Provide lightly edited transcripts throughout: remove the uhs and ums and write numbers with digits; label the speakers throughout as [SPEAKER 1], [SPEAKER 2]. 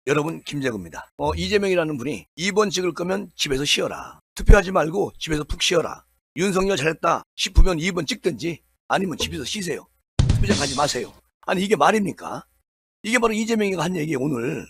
[SPEAKER 1] 여러분, 김재구입니다. 이재명이라는 분이 2번 찍을 거면 집에서 쉬어라. 투표하지 말고 집에서 푹 쉬어라. 윤석열 잘했다 싶으면 2번 찍든지 아니면 집에서 쉬세요. 투표장 가지 마세요. 아니, 이게 말입니까? 이게 바로 이재명이가 한 얘기예요. 오늘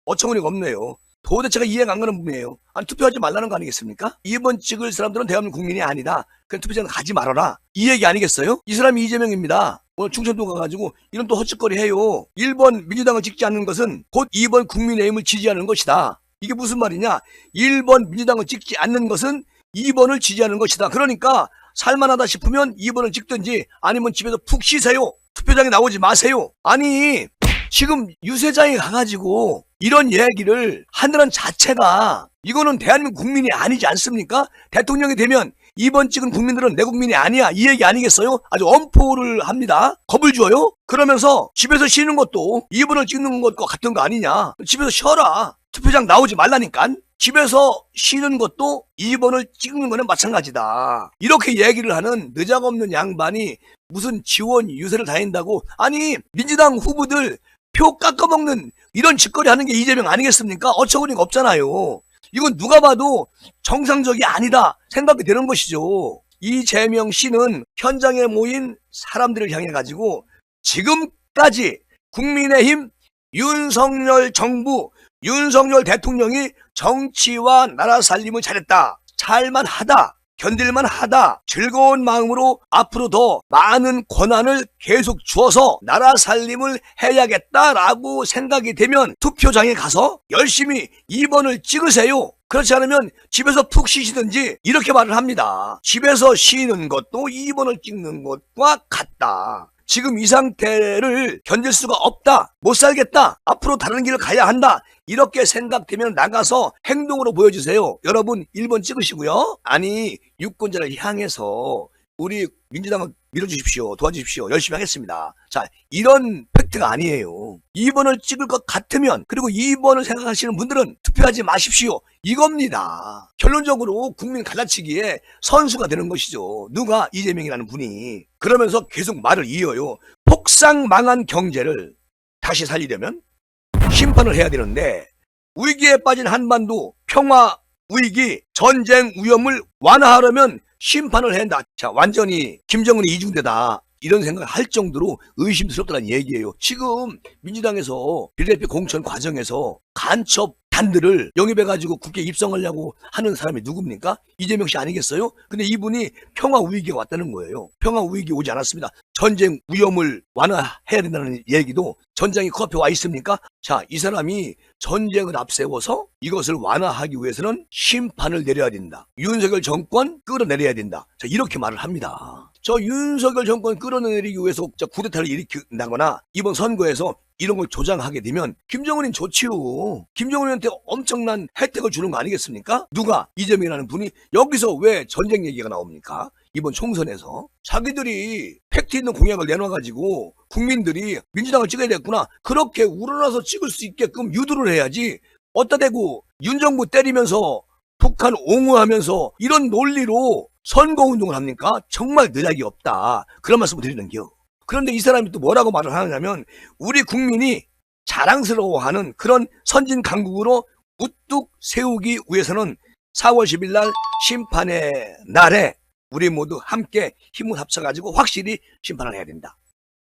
[SPEAKER 1] 어처구니가 없네요. 도대체가 이해가 안 가는 부분이에요. 아니, 투표하지 말라는 거 아니겠습니까? 2번 찍을 사람들은 대한민국 국민이 아니다. 그냥 투표장 가지 말아라. 이 얘기 아니겠어요? 이 사람이 이재명입니다. 오늘 충청도 가가지고 이런 또 헛짓거리 해요. 1번 민주당을 찍지 않는 것은 곧 2번 국민의힘을 지지하는 것이다. 이게 무슨 말이냐? 1번 민주당을 찍지 않는 것은 2번을 지지하는 것이다. 그러니까 살만하다 싶으면 2번을 찍든지 아니면 집에서 푹 쉬세요. 투표장에 나오지 마세요. 아니, 지금 유세장에 가가지고 이런 얘기를 하는 자체가 이거는 대한민국 국민이 아니지 않습니까? 대통령이 되면 2번 찍은 국민들은 내 국민이 아니야, 이 얘기 아니겠어요? 아주 엄포를 합니다. 겁을 줘요? 그러면서 집에서 쉬는 것도 2번을 찍는 것과 같은 거 아니냐. 집에서 쉬어라. 투표장 나오지 말라니까. 집에서 쉬는 것도 2번을 찍는 거는 마찬가지다. 이렇게 얘기를 하는 느작없는 양반이 무슨 지원 유세를 다닌다고. 아니, 민주당 후보들 표 깎아먹는 이런 짓거리 하는 게 이재명 아니겠습니까? 어처구니가 없잖아요. 이건 누가 봐도 정상적이 아니다 생각이 되는 것이죠. 이재명 씨는 현장에 모인 사람들을 향해 가지고 지금까지 국민의힘 윤석열 정부, 윤석열 대통령이 정치와 나라 살림을 잘했다, 잘만하다, 견딜만하다, 즐거운 마음으로 앞으로 더 많은 권한을 계속 주어서 나라 살림을 해야겠다라고 생각이 되면 투표장에 가서 열심히 2번을 찍으세요. 그렇지 않으면 집에서 푹 쉬시든지 이렇게 말을 합니다. 집에서 쉬는 것도 2번을 찍는 것과 같다. 지금 이 상태를 견딜 수가 없다, 못 살겠다, 앞으로 다른 길을 가야 한다, 이렇게 생각되면 나가서 행동으로 보여주세요. 여러분 1번 찍으시고요. 아니, 유권자를 향해서 우리 민주당을 밀어주십시오, 도와주십시오, 열심히 하겠습니다. 자, 이런 팩트가 아니에요. 2번을 찍을 것 같으면, 그리고 2번을 생각하시는 분들은 투표하지 마십시오, 이겁니다. 결론적으로 국민 갈라치기에 선수가 되는 것이죠. 누가? 이재명이라는 분이. 그러면서 계속 말을 이어요. 폭삭 망한 경제를 다시 살리려면 심판을 해야 되는데, 위기에 빠진 한반도 평화 위기, 전쟁 위험을 완화하려면 심판을 해야 한다. 자, 완전히 김정은이 이중대다, 이런 생각을 할 정도로 의심스럽다는 얘기예요. 지금 민주당에서 비례대표 공천 과정에서 간첩단들을 영입해가지고 국회에 입성하려고 하는 사람이 누굽니까? 이재명 씨 아니겠어요? 근데 이분이 평화 위기가 왔다는 거예요. 평화 위기 오지 않았습니다. 전쟁 위험을 완화해야 된다는 얘기도 전쟁이 코앞에 와 있습니까? 자, 이 사람이 전쟁을 앞세워서 이것을 완화하기 위해서는 심판을 내려야 된다. 윤석열 정권 끌어내려야 된다. 자, 이렇게 말을 합니다. 저 윤석열 정권 끌어내리기 위해서 쿠데타를 일으킨다거나 이번 선거에서 이런 걸 조장하게 되면 김정은은 좋지요. 김정은한테 엄청난 혜택을 주는 거 아니겠습니까? 누가? 이재명이라는 분이. 여기서 왜 전쟁 얘기가 나옵니까? 이번 총선에서 자기들이 팩트 있는 공약을 내놔가지고 국민들이 민주당을 찍어야 되겠구나, 그렇게 우러나서 찍을 수 있게끔 유도를 해야지. 어따 대고 윤정부 때리면서 북한 옹호하면서 이런 논리로 선거운동을 합니까? 정말 느락이 없다, 그런 말씀을 드리는겨. 그런데 이 사람이 또 뭐라고 말을 하느냐면, 우리 국민이 자랑스러워하는 그런 선진 강국으로 우뚝 세우기 위해서는 4월 10일 날 심판의 날에 우리 모두 함께 힘을 합쳐가지고 확실히 심판을 해야 된다,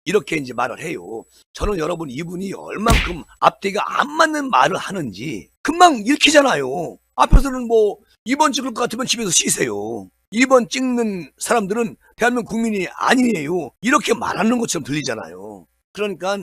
[SPEAKER 1] 이렇게 이제 말을 해요. 저는 여러분, 이분이 얼만큼 앞뒤가 안 맞는 말을 하는지 금방 읽히잖아요. 앞에서는 뭐 2번 찍을 것 같으면 집에서 쉬세요, 2번 찍는 사람들은 대한민국 국민이 아니에요, 이렇게 말하는 것처럼 들리잖아요. 그러니까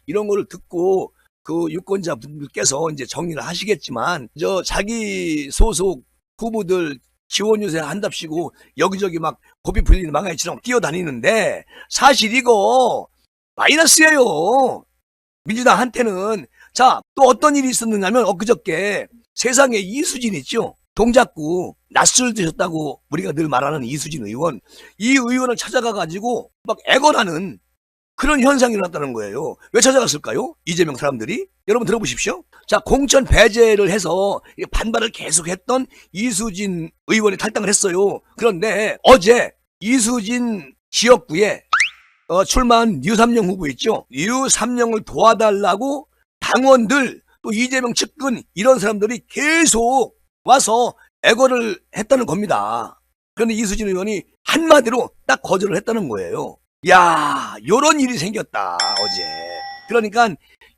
[SPEAKER 1] 이런 거를 듣고 그 유권자분들께서 이제 정리를 하시겠지만, 저 자기 소속 후보들 지원 유세 한답시고 여기저기 막 고삐 불리는 망아이처럼 뛰어다니는데, 사실 이거 마이너스예요, 민주당한테는. 자, 또 어떤 일이 있었느냐면, 엊그저께 세상에 이수진 있죠, 동작구 낯술 드셨다고 우리가 늘 말하는 이수진 의원, 이 의원을 찾아가가지고 막 애걸하는 그런 현상이 일어났다는 거예요. 왜 찾아갔을까요? 이재명 사람들이. 여러분 들어보십시오. 자, 공천 배제를 해서 반발을 계속했던 이수진 의원이 탈당을 했어요. 그런데 어제 이수진 지역구에 출마한 류삼영 후보 있죠, 류삼영을 도와달라고 당원들, 또 또 이재명 측근 이런 사람들이 계속 와서 애걸을 했다는 겁니다. 그런데 이수진 의원이 한마디로 딱 거절을 했다는 거예요. 야, 요런 일이 생겼다 어제. 그러니까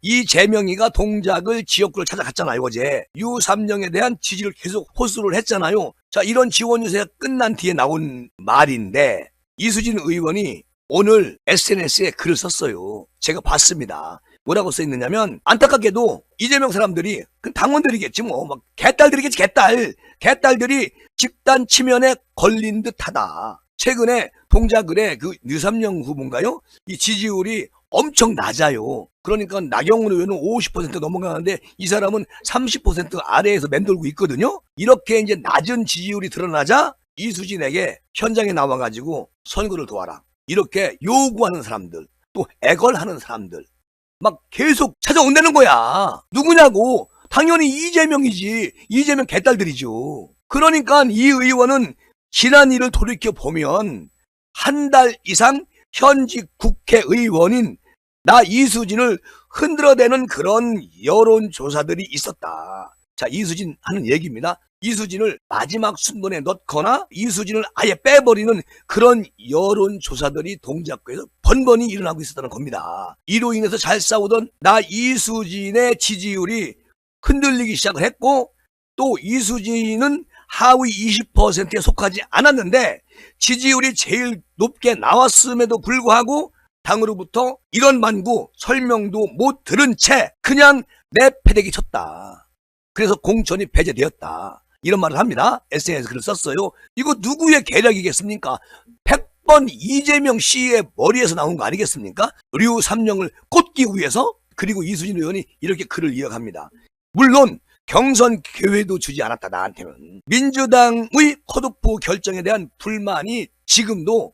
[SPEAKER 1] 이재명이가 동작을 지역구를 찾아갔잖아요 어제. 유삼령에 대한 지지를 계속 호소를 했잖아요. 자, 이런 지원 유세가 끝난 뒤에 나온 말인데 이수진 의원이 오늘 SNS에 글을 썼어요. 제가 봤습니다. 뭐라고 써있느냐면 안타깝게도 이재명 사람들이 그 당원들이겠지 뭐 막 개딸들이겠지 개딸들이 집단 치면에 걸린 듯하다. 최근에 동작을에 그 유삼령 후보인가요? 이 지지율이 엄청 낮아요. 그러니까 나경원 의원은 50% 넘어가는데 이 사람은 30% 아래에서 맴돌고 있거든요. 이렇게 이제 낮은 지지율이 드러나자 이수진에게 현장에 나와가지고 선거를 도와라 이렇게 요구하는 사람들, 또 애걸하는 사람들 막 계속 찾아온다는 거야. 누구냐고? 당연히 이재명이지. 이재명 개딸들이죠. 그러니까 이 의원은 지난 일을 돌이켜보면 한 달 이상 현직 국회의원인 나 이수진을 흔들어대는 그런 여론조사들이 있었다. 자, 이수진 하는 얘기입니다. 이수진을 마지막 순번에 넣거나 이수진을 아예 빼버리는 그런 여론조사들이 동작구에서 번번이 일어나고 있었다는 겁니다. 이로 인해서 잘 싸우던 나 이수진의 지지율이 흔들리기 시작을 했고 또 이수진은 하위 20%에 속하지 않았는데 지지율이 제일 높게 나왔음에도 불구하고 당으로부터 이런 만구 설명도 못 들은 채 그냥 내 패대기 쳤다. 그래서 공천이 배제되었다. 이런 말을 합니다. SNS에 글을 썼어요. 이거 누구의 계략이겠습니까? 100번 이재명 씨의 머리에서 나온 거 아니겠습니까? 류삼령을 꽂기 위해서. 그리고 이수진 의원이 이렇게 글을 이어갑니다. 물론 경선 기회도 주지 않았다 나한테는. 민주당의 컷오프 결정에 대한 불만이 지금도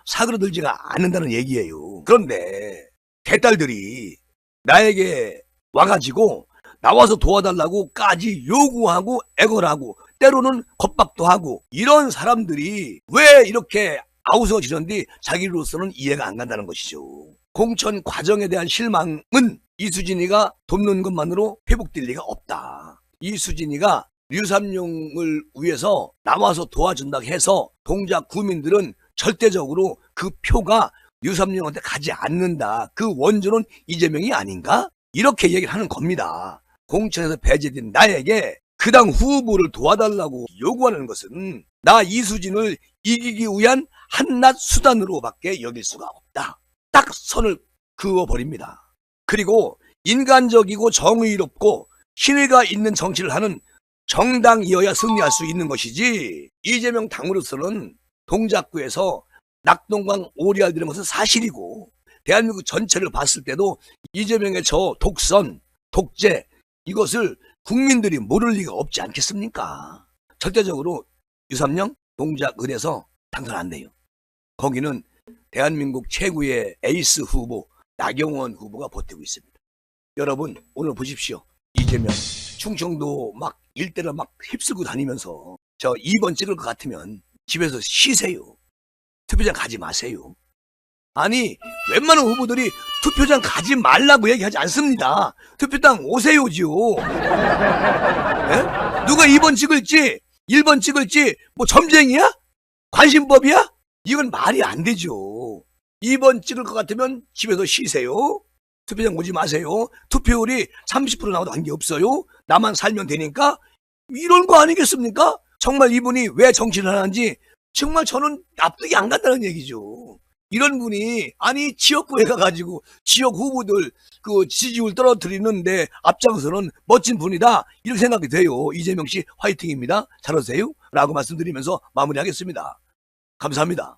[SPEAKER 1] 사그러들지가 않는다는 얘기예요. 그런데 개딸들이 나에게 와가지고 나와서 도와달라고까지 요구하고 애걸하고 때로는 겁박도 하고 이런 사람들이 왜 이렇게 아우성지는지 자기로서는 이해가 안 간다는 것이죠. 공천 과정에 대한 실망은 이수진이가 돕는 것만으로 회복될 리가 없다. 이수진이가 류삼룡을 위해서 나와서 도와준다고 해서 동작 구민들은 절대적으로 그 표가 류삼룡한테 가지 않는다. 그 원조는 이재명이 아닌가? 이렇게 얘기를 하는 겁니다. 공천에서 배제된 나에게 그 당 후보를 도와달라고 요구하는 것은 나 이수진을 이기기 위한 한낱 수단으로밖에 여길 수가 없다. 딱 선을 그어버립니다. 그리고 인간적이고 정의롭고 신의가 있는 정치를 하는 정당이어야 승리할 수 있는 것이지 이재명 당으로서는 동작구에서 낙동강 오리알 되는 것은 사실이고 대한민국 전체를 봤을 때도 이재명의 저 독선, 독재 이것을 국민들이 모를 리가 없지 않겠습니까? 절대적으로 유삼령 동작을에서 당선 안 돼요. 거기는 대한민국 최고의 에이스 후보 나경원 후보가 버티고 있습니다. 여러분 오늘 보십시오. 이재명 충청도 막 일대를 막 휩쓸고 다니면서 저 2번 찍을 것 같으면 집에서 쉬세요. 투표장 가지 마세요. 아니 웬만한 후보들이 투표장 가지 말라고 얘기하지 않습니다. 투표장 오세요지요. 네? 누가 2번 찍을지 1번 찍을지 뭐 점쟁이야? 관심법이야? 이건 말이 안 되죠. 2번 찍을 것 같으면 집에서 쉬세요. 투표장 오지 마세요. 투표율이 30% 나와도 관계없어요. 나만 살면 되니까 이런 거 아니겠습니까? 정말 이분이 왜 정치를 하는지 정말 저는 납득이 안 간다는 얘기죠. 이런 분이 아니 지역구에 가가지고 지역 후보들 그 지지율 떨어뜨리는데 앞장서는 멋진 분이다 이렇게 생각이 돼요. 이재명 씨 화이팅입니다. 잘하세요 라고 말씀드리면서 마무리하겠습니다. 감사합니다.